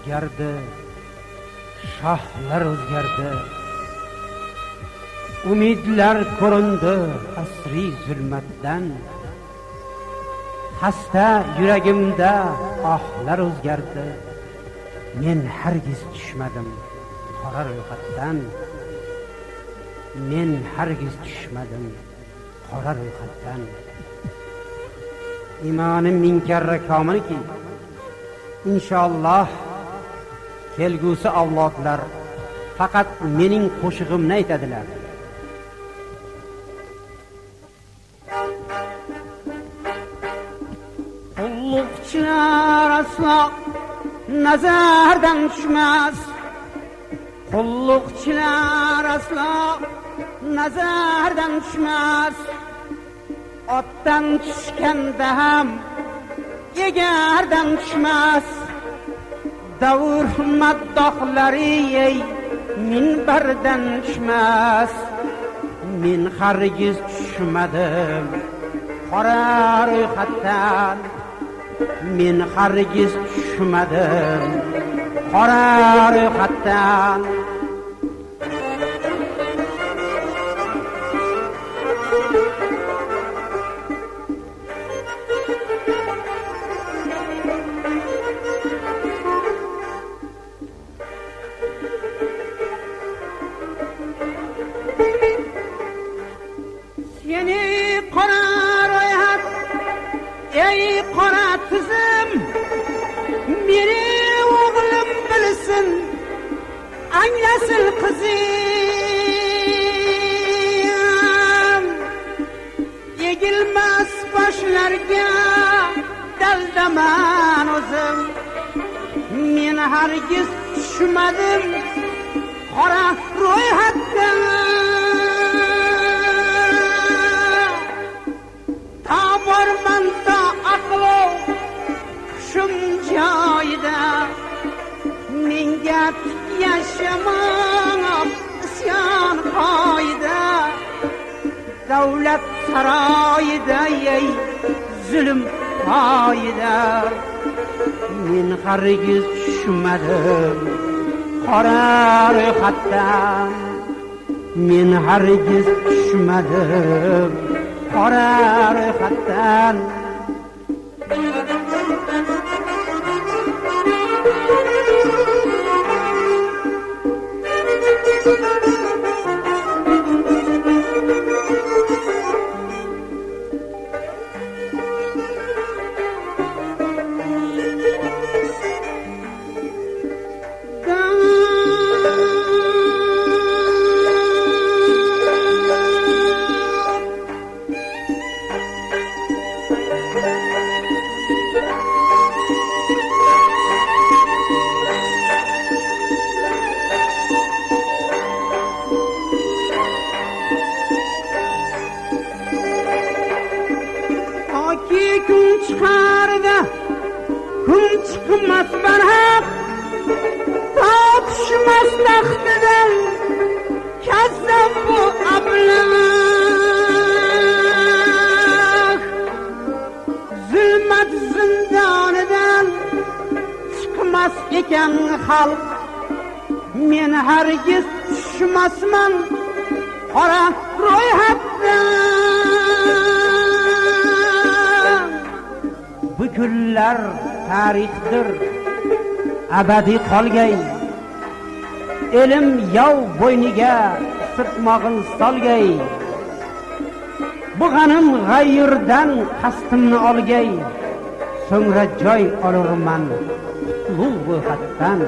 o'zgardi, shohlar o'zgardi. Umidlar ko'rindi asri zulmatdan. Xasta yuragimda ohlar o'zgardi. Men hargiz tushmadim qora ro'yxatdan. Men hargiz tushmadim qora ro'yxatdan. Imonim ming karra komilki, inshaalloh kelgusi avlodlar faqat mening qo'shig'imni aytadilar. Qulluqchilar aslo nazardan tushmas. Qulluqchilar aslo nazardan tushmas. Otdan tushganda ham egardan tushmas. Davr maddohlari minbardan tushmas. Men hargiz tushmadim qora ro'yxatdan. Men hargiz tushmadim qora ro'yxatdan. Seni qora ro'yxat, ey qora tizim, meni o'g'lim bilsin, anglasin qizim. Egilmas boshlarga daldaman o'zim. Men hargiz tushmadim qora ro'yxatdan. Ta borman ta aqlo hushim joyida. Menga yashamon isyon qoida. Davlat saroyida zulm qoida. Men hargiz tushmadim qora ro'yxatdan. Men hargiz tushmadim qora ro'yxatdan. Kun chiqarda kun chiqmas barhaq. Topishmas taxtidan kazzab bu ablah. Zulmat zindonidan chiqmas ekan xalq. Men hargiz tushmasman qora ro'yxatdan. Bu kunlar tarixdir abadiy qolgay. Elim yov bo'yniga sirtmog'in solgay. Bu g'anim g'ayirdan qasdimni olgay. So'ngra joy olurman ulug' ro'yxatdan.